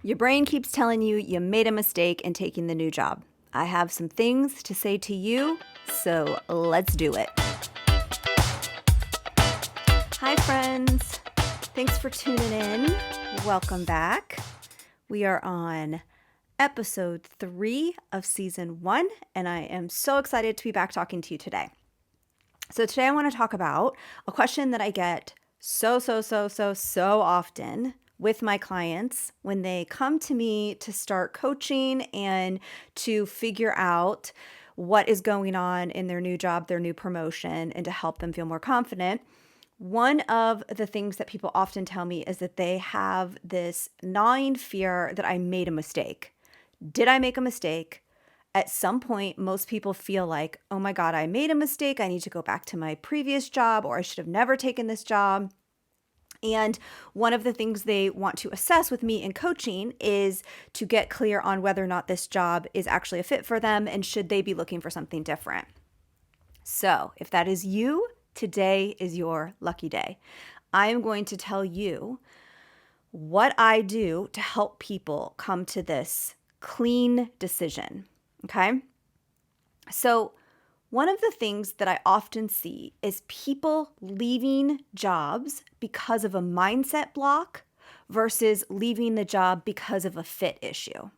Your brain keeps telling you you made a mistake in taking the new job. I have some things to say to you, so let's do it. Hi, friends. Thanks for tuning in. Welcome back. We are on episode 3 of season 1, and I am so excited to be back talking to you today. So today I want to talk about a question that I get so often with my clients when they come to me to start coaching and to figure out what is going on in their new job, their new promotion, and to help them feel more confident. One of the things that people often tell me is that they have this gnawing fear that I made a mistake. Did I make a mistake? At some point, most people feel like, oh my God, I made a mistake. I need to go back to my previous job, or I should have never taken this job. And one of the things they want to assess with me in coaching is to get clear on whether or not this job is actually a fit for them and should they be looking for something different. So if that is you, today is your lucky day. I am going to tell you what I do to help people come to this clean decision. Okay? So one of the things that I often see is people leaving jobs because of a mindset block versus leaving the job because of a fit issue.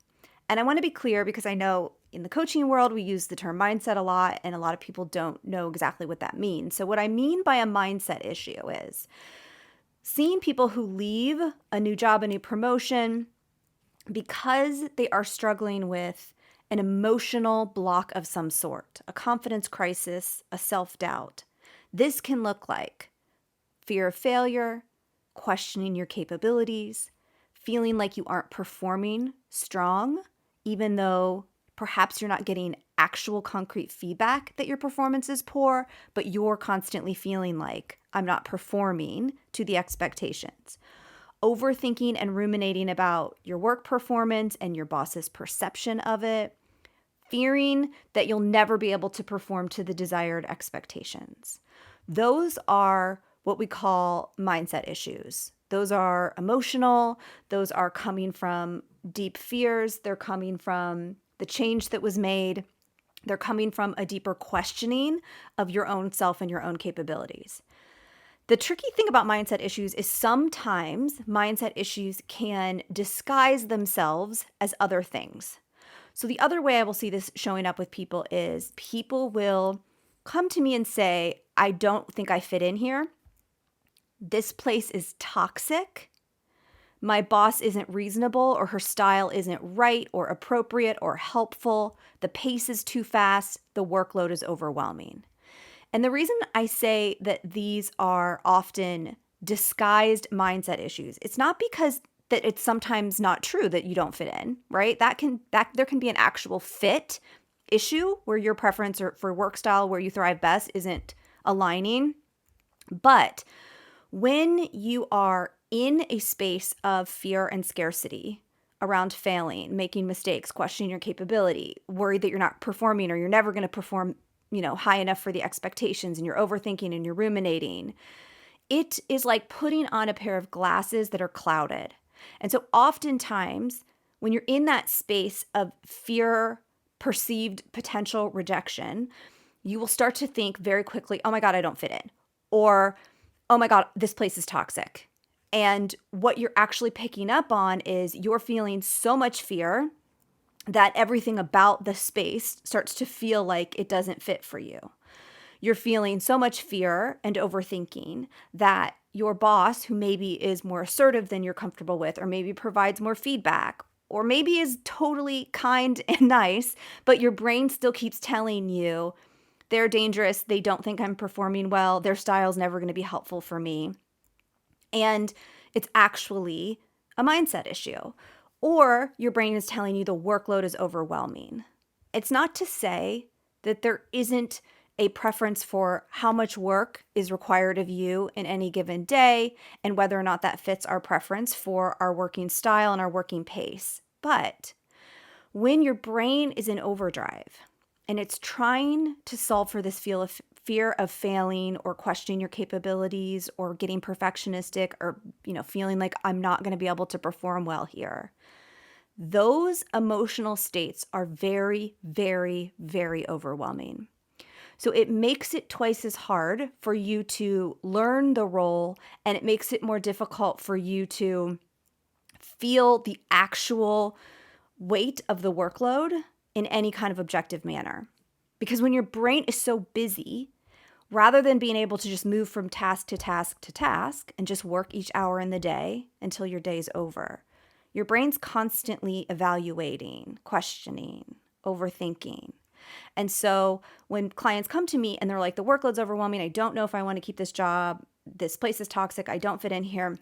And I want to be clear because I know in the coaching world, we use the term mindset a lot, and a lot of people don't know exactly what that means. So what I mean by a mindset issue is seeing people who leave a new job, a new promotion, because they are struggling with an emotional block of some sort, a confidence crisis, a self-doubt. This can look like fear of failure, questioning your capabilities, feeling like you aren't performing strong, even though perhaps you're not getting actual concrete feedback that your performance is poor, but you're constantly feeling like I'm not performing to the expectations. Overthinking and ruminating about your work performance and your boss's perception of it, fearing that you'll never be able to perform to the desired expectations. Those are what we call mindset issues. Those are emotional, those are coming from deep fears, they're coming from the change that was made, they're coming from a deeper questioning of your own self and your own capabilities. The tricky thing about mindset issues is sometimes mindset issues can disguise themselves as other things. So the other way I will see this showing up with people is people will come to me and say, I don't think I fit in here. This place is toxic. My boss isn't reasonable, or her style isn't right or appropriate or helpful. The pace is too fast. The workload is overwhelming. And the reason I say that these are often disguised mindset issues, it's not because that it's sometimes not true that you don't fit in, right? That there can be an actual fit issue where your preference or for work style where you thrive best isn't aligning. But when you are in a space of fear and scarcity around failing, making mistakes, questioning your capability, worried that you're not performing or you're never going to perform high enough for the expectations, and you're overthinking and you're ruminating, it is like putting on a pair of glasses that are clouded. And so oftentimes when you're in that space of fear, perceived potential rejection, you will start to think very quickly, oh my God, I don't fit in. Or, oh my God, this place is toxic. And what you're actually picking up on is you're feeling so much fear that everything about the space starts to feel like it doesn't fit for you. You're feeling so much fear and overthinking that your boss, who maybe is more assertive than you're comfortable with, or maybe provides more feedback, or maybe is totally kind and nice, but your brain still keeps telling you they're dangerous, they don't think I'm performing well, their style's never going to be helpful for me. And it's actually a mindset issue. Or your brain is telling you the workload is overwhelming. It's not to say that there isn't a preference for how much work is required of you in any given day and whether or not that fits our preference for our working style and our working pace. But when your brain is in overdrive and it's trying to solve for this fear of failing or questioning your capabilities or getting perfectionistic or feeling like I'm not going to be able to perform well here, those emotional states are very, very, very overwhelming. So it makes it twice as hard for you to learn the role, and it makes it more difficult for you to feel the actual weight of the workload in any kind of objective manner. Because when your brain is so busy, rather than being able to just move from task to task to task and just work each hour in the day until your day's over, your brain's constantly evaluating, questioning, overthinking. And so when clients come to me and they're like, the workload's overwhelming, I don't know if I want to keep this job, this place is toxic, I don't fit in here,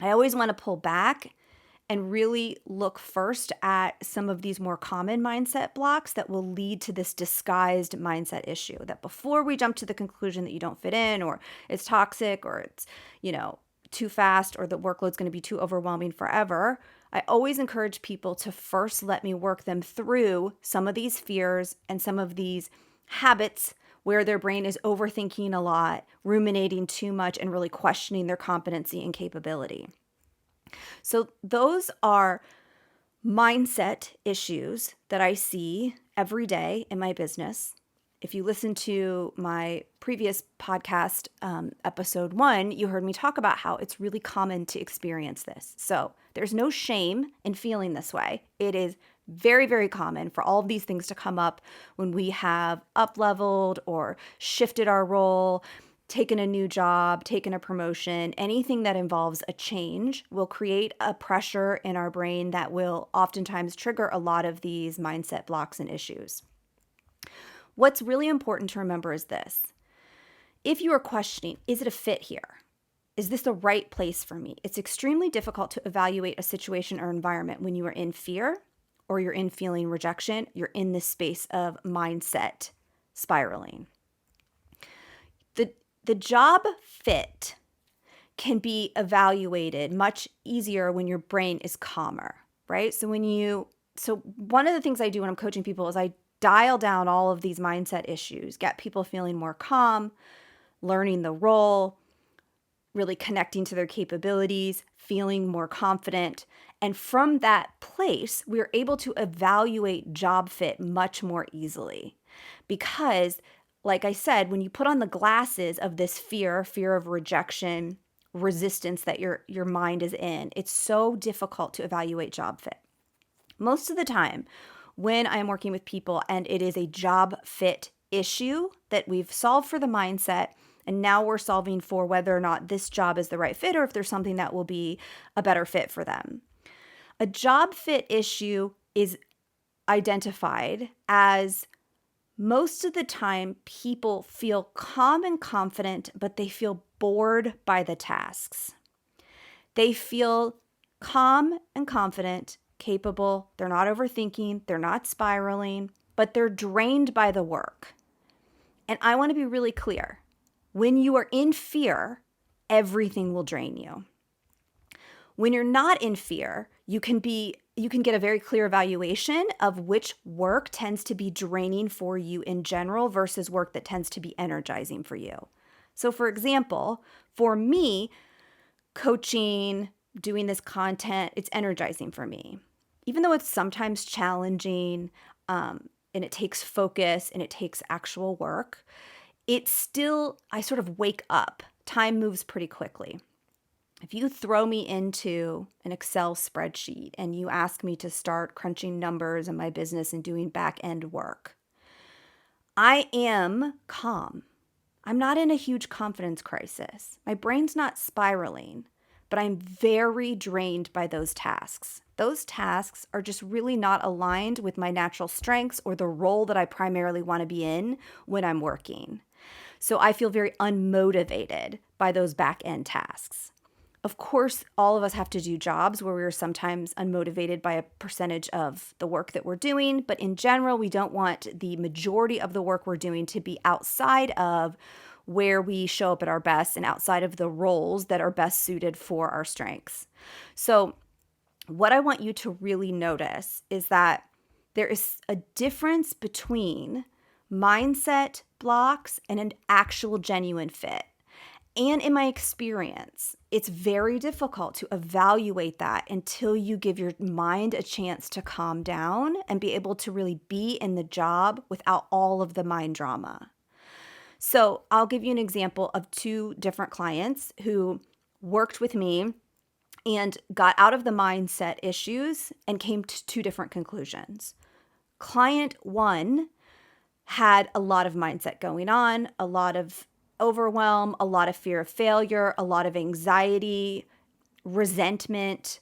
I always want to pull back and really look first at some of these more common mindset blocks that will lead to this disguised mindset issue. That before we jump to the conclusion that you don't fit in, or it's toxic, or it's, too fast, or the workload's going to be too overwhelming forever, I always encourage people to first let me work them through some of these fears and some of these habits where their brain is overthinking a lot, ruminating too much, and really questioning their competency and capability. So those are mindset issues that I see every day in my business. If you listen to my previous podcast, episode 1, you heard me talk about how it's really common to experience this. So there's no shame in feeling this way. It is very, very common for all of these things to come up when we have up-leveled or shifted our role, taken a new job, taken a promotion. Anything that involves a change will create a pressure in our brain that will oftentimes trigger a lot of these mindset blocks and issues. What's really important to remember is this. If you are questioning, is it a fit here? Is this the right place for me? It's extremely difficult to evaluate a situation or environment when you are in fear, or you're in feeling rejection, you're in this space of mindset spiraling. The job fit can be evaluated much easier when your brain is calmer, right? So one of the things I do when I'm coaching people is I dial down all of these mindset issues, get people feeling more calm, learning the role, really connecting to their capabilities, feeling more confident. And from that place, we're able to evaluate job fit much more easily. Because, like I said, when you put on the glasses of this fear of rejection, resistance that your mind is in, it's so difficult to evaluate job fit. Most of the time, when I'm working with people and it is a job fit issue that we've solved for the mindset, and now we're solving for whether or not this job is the right fit or if there's something that will be a better fit for them. A job fit issue is identified as most of the time people feel calm and confident, but they feel bored by the tasks. They feel calm and confident, capable, they're not overthinking, they're not spiraling, but they're drained by the work. And I want to be really clear. When you are in fear, everything will drain you. When you're not in fear, you can get a very clear evaluation of which work tends to be draining for you in general versus work that tends to be energizing for you. So for example, for me, coaching, doing this content, it's energizing for me. Even though it's sometimes challenging, and it takes focus and it takes actual work, I sort of wake up. Time moves pretty quickly. If you throw me into an Excel spreadsheet and you ask me to start crunching numbers in my business and doing back-end work, I am calm. I'm not in a huge confidence crisis. My brain's not spiraling, but I'm very drained by those tasks. Those tasks are just really not aligned with my natural strengths or the role that I primarily want to be in when I'm working. So I feel very unmotivated by those back-end tasks. Of course, all of us have to do jobs where we're sometimes unmotivated by a percentage of the work that we're doing, but in general, we don't want the majority of the work we're doing to be outside of where we show up at our best and outside of the roles that are best suited for our strengths. So what I want you to really notice is that there is a difference between mindset blocks and an actual genuine fit. And in my experience, it's very difficult to evaluate that until you give your mind a chance to calm down and be able to really be in the job without all of the mind drama. So I'll give you an example of two different clients who worked with me and got out of the mindset issues and came to two different conclusions. Client one had a lot of mindset going on, a lot of overwhelm, a lot of fear of failure, a lot of anxiety, resentment,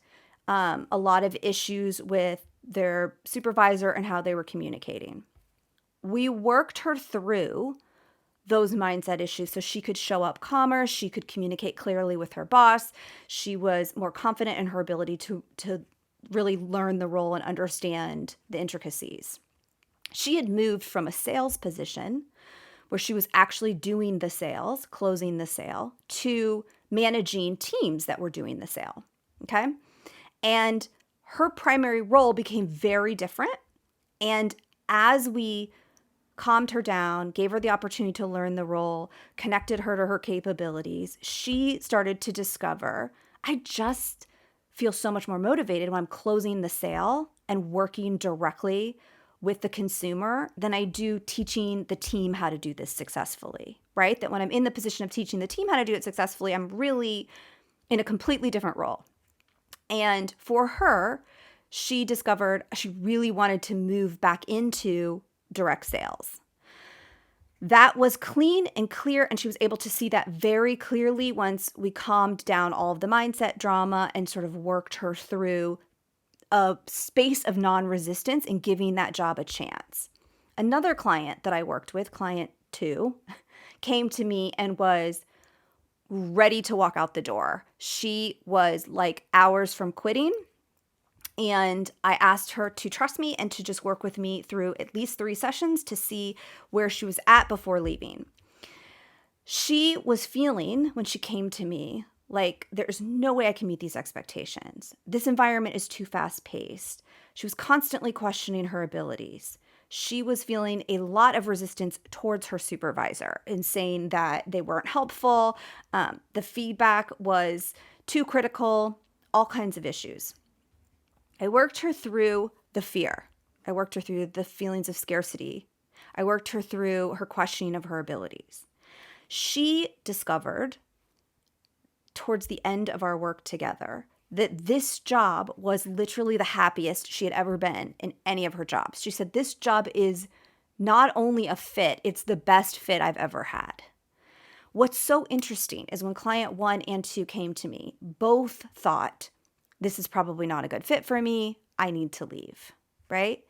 a lot of issues with their supervisor and how they were communicating. We worked her through those mindset issues so she could show up calmer, she could communicate clearly with her boss, she was more confident in her ability to really learn the role and understand the intricacies. She had moved from a sales position where she was actually doing the sales, closing the sale, to managing teams that were doing the sale. Okay. And her primary role became very different. And as we calmed her down, gave her the opportunity to learn the role, connected her to her capabilities, she started to discover, I just feel so much more motivated when I'm closing the sale and working directly with the consumer than I do teaching the team how to do this successfully, right? That when I'm in the position of teaching the team how to do it successfully, I'm really in a completely different role. And for her, she discovered she really wanted to move back into direct sales. That was clean and clear, and she was able to see that very clearly once we calmed down all of the mindset drama and sort of worked her through a space of non-resistance and giving that job a chance. Another client that I worked with, client two, came to me and was ready to walk out the door. She was like hours from quitting. And I asked her to trust me and to just work with me through at least 3 sessions to see where she was at before leaving. She was feeling, when she came to me, like there's no way I can meet these expectations. This environment is too fast-paced. She was constantly questioning her abilities. She was feeling a lot of resistance towards her supervisor and saying that they weren't helpful. The feedback was too critical, all kinds of issues. I worked her through the fear. I worked her through the feelings of scarcity. I worked her through her questioning of her abilities. She discovered towards the end of our work together that this job was literally the happiest she had ever been in any of her jobs. She said, this job is not only a fit, it's the best fit I've ever had. What's so interesting is when client 1 and 2 came to me, both thought, this is probably not a good fit for me. I need to leave, right?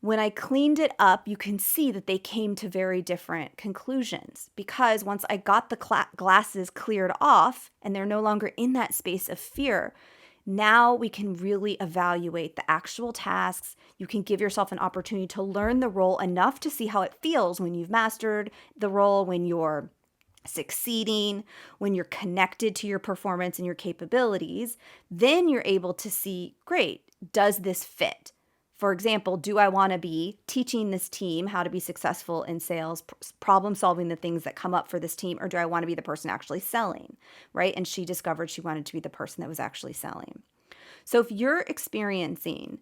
When I cleaned it up, you can see that they came to very different conclusions because once I got the glasses cleared off and they're no longer in that space of fear, now we can really evaluate the actual tasks. You can give yourself an opportunity to learn the role enough to see how it feels when you've mastered the role, when you're succeeding, when you're connected to your performance and your capabilities. Then you're able to see, great, does this fit? For example, do I want to be teaching this team how to be successful in sales, problem solving the things that come up for this team, or do I want to be the person actually selling, right? And she discovered she wanted to be the person that was actually selling. So if you're experiencing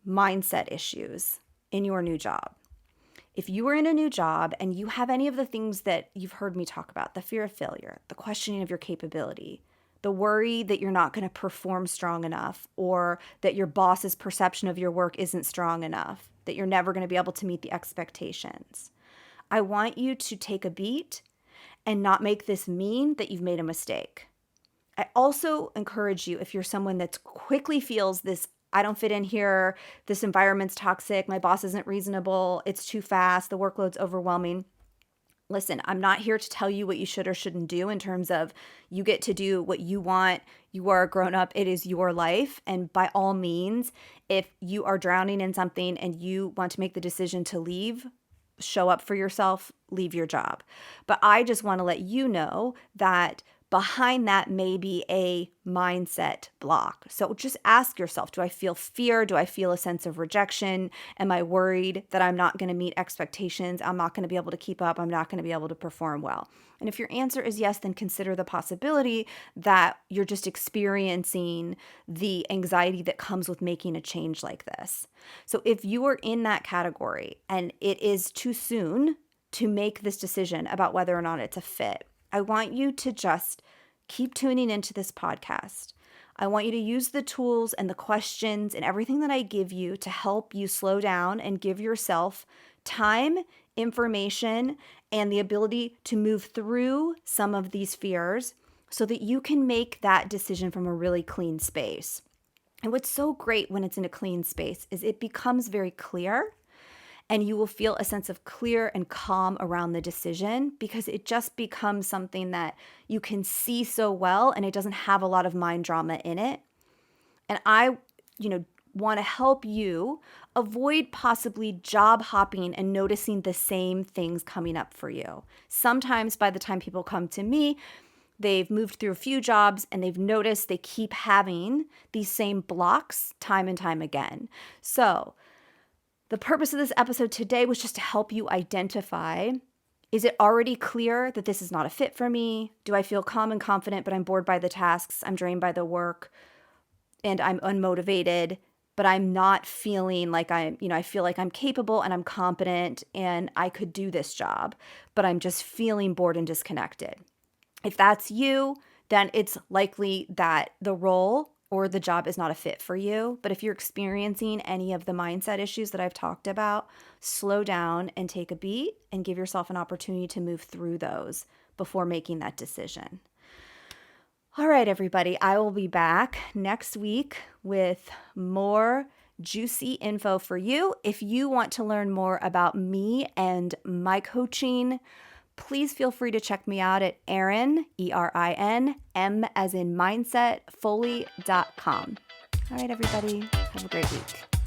mindset issues in your new job, if you are in a new job and you have any of the things that you've heard me talk about, the fear of failure, the questioning of your capability, the worry that you're not going to perform strong enough, or that your boss's perception of your work isn't strong enough, that you're never going to be able to meet the expectations, I want you to take a beat and not make this mean that you've made a mistake. I also encourage you, if you're someone that quickly feels this, I don't fit in here, this environment's toxic, my boss isn't reasonable, it's too fast, the workload's overwhelming. Listen, I'm not here to tell you what you should or shouldn't do in terms of you get to do what you want. You are a grown up. It is your life. And by all means, if you are drowning in something and you want to make the decision to leave, show up for yourself, leave your job. But I just want to let you know that behind that may be a mindset block. So just ask yourself, do I feel fear? Do I feel a sense of rejection? Am I worried that I'm not going to meet expectations? I'm not going to be able to keep up. I'm not going to be able to perform well. And if your answer is yes, then consider the possibility that you're just experiencing the anxiety that comes with making a change like this. So if you are in that category and it is too soon to make this decision about whether or not it's a fit, I want you to just keep tuning into this podcast. I want you to use the tools and the questions and everything that I give you to help you slow down and give yourself time, information, and the ability to move through some of these fears so that you can make that decision from a really clean space. And what's so great when it's in a clean space is it becomes very clear, and you will feel a sense of clear and calm around the decision because it just becomes something that you can see so well and it doesn't have a lot of mind drama in it. And I, want to help you avoid possibly job hopping and noticing the same things coming up for you. Sometimes by the time people come to me, they've moved through a few jobs and they've noticed they keep having these same blocks time and time again. So the purpose of this episode today was just to help you identify, is it already clear that this is not a fit for me? Do I feel calm and confident, but I'm bored by the tasks, I'm drained by the work, and I'm unmotivated, but I'm not feeling like I feel like I'm capable and I'm competent and I could do this job, but I'm just feeling bored and disconnected. If that's you, then it's likely that the role or the job is not a fit for you. But if you're experiencing any of the mindset issues that I've talked about, slow down and take a beat and give yourself an opportunity to move through those before making that decision. All right, everybody, I will be back next week with more juicy info for you. If you want to learn more about me and my coaching, please feel free to check me out at Erin, Erin, M as in mindset, Foley.com. All right, everybody, have a great week.